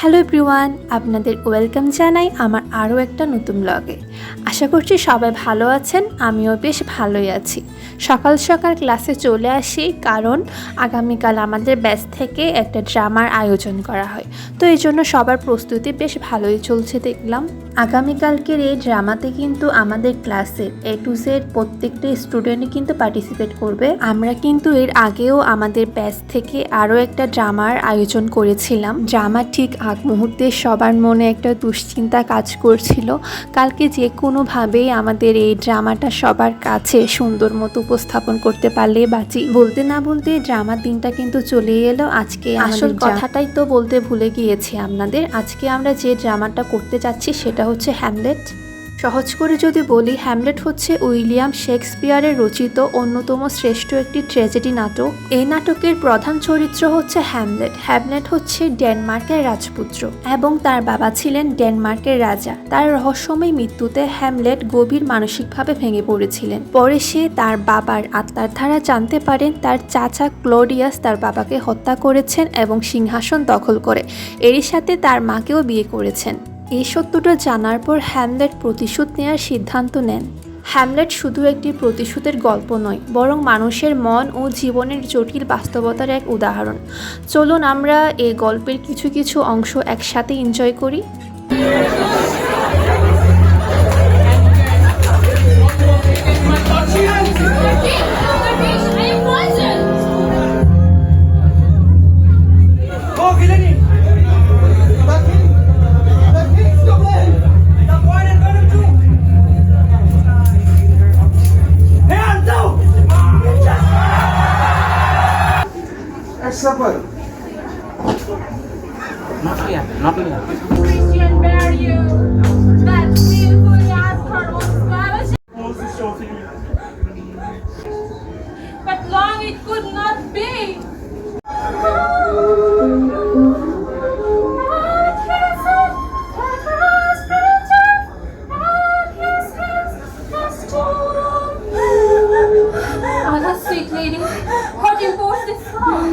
Hello everyone, আপনাদের welcome জানাই আমার আরও একটা নতুন ব্লগে। আশা করছি সবাই ভালো আছেন, আমিও বেশ ভালোই আছি। সকাল সকাল ক্লাসে চলে আসি, কারণ আগামীকাল আমাদের ব্যাচ থেকে একটা ড্রামার আয়োজন করা হয়। তো এই জন্য সবার প্রস্তুতি বেশ ভালোই চলছে দেখলাম। আগামীকালকের এই ড্রামাতে কিন্তু আমাদের ক্লাসের A to Z প্রত্যেকটা স্টুডেন্টই কিন্তু পার্টিসিপেট করবে। আমরা কিন্তু এর আগেও আমাদের ব্যাচ থেকে আরও একটা ড্রামার আয়োজন করেছিলাম। ড্রামা ঠিক আগ মুহূর্তে সবার মনে একটা দুশ্চিন্তা কাজ করছিল, কালকে যে কোনোভাবেই আমাদের এই ড্রামাটা সবার কাছে সুন্দর মতো উপস্থাপন করতে পারলে বাঁচি। বলতে না বলতে ড্রামার দিনটা কিন্তু চলে এলো। আজকে আসল কথাটাই তো বলতে ভুলে গিয়েছি আপনাদের। আজকে আমরা যে ড্রামাটা করতে যাচ্ছি সেটা হচ্ছে হ্যামলেট। সহজ করে যদি বলি, হ্যামলেট হচ্ছে উইলিয়াম শেক্সপিয়ারের রচিত অন্যতম শ্রেষ্ঠ একটি ট্র্যাজেডি নাটক। এই নাটকের প্রধান চরিত্র হচ্ছে হ্যামলেট। হ্যামলেট হচ্ছে ডেনমার্কের রাজপুত্র এবং তার বাবা ছিলেন ডেনমার্কের রাজা। তার রহস্যময় মৃত্যুতে হ্যামলেট গভীর মানসিকভাবে ভেঙে পড়েছিলেন। পরে সে তার বাবার আত্মার ধারা জানতে পারেন তার চাচা ক্লোডিয়াস তার বাবাকে হত্যা করেছেন এবং সিংহাসন দখল করে এরই সাথে তার মাকেও বিয়ে করেছেন। এই সত্যটা জানার পর হ্যামলেট প্রতিশোধ নেওয়ার সিদ্ধান্ত নেন। হ্যামলেট শুধু একটি প্রতিশোধের গল্প নয়, বরং মানুষের মন ও জীবনের জটিল বাস্তবতার এক উদাহরণ। চলুন আমরা এই গল্পের কিছু কিছু অংশ একসাথে এনজয় করি। Supper. Not here, not here. Christian barrier that beautiful as her own scholarship. But long it could not be. Oh, that sweet lady, what imposed this song?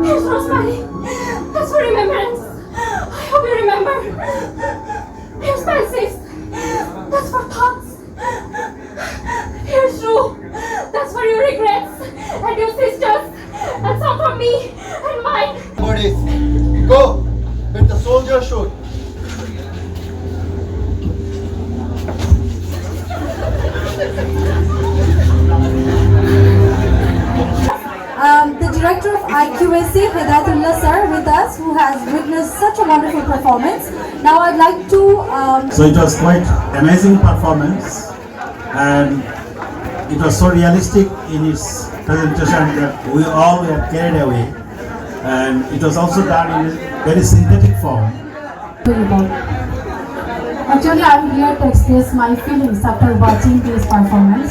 Here's Rosemary. That's for remembrance. I hope you remember. Here's Francis. That's for thoughts. Here's Rue. That's for your regrets and your sisters. And some for me and mine. Bodies, go with the soldier shoot. The director of IQAC, Hidayatullah sir, with us, who has witnessed such a wonderful performance. Now I'd like to... So it was quite amazing performance, and it was so realistic in its presentation that we all were carried away, and it was also done in a very synthetic form. Actually, I'm here to express my feelings after watching this performance.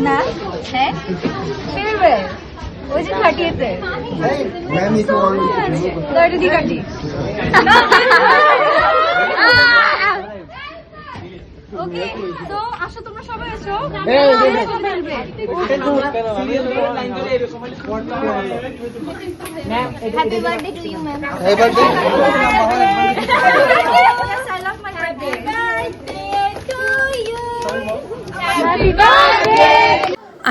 না হ্যাঁ ফেরওয়েল ওই যে 30th এ দড়ি দি কাটি ওকে তো আসো তোমরা সবাই এসো happy birthday to you ma'am happy birthday I love my birthday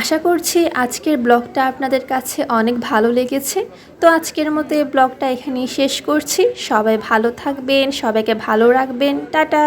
আশা করছি আজকের ব্লগটা আপনাদের কাছে অনেক ভালো লেগেছে। তো আজকের মতো এই ব্লগটা এখানেই শেষ করছি। সবাই ভালো থাকবেন, সবাইকে ভালো রাখবেন। টাটা।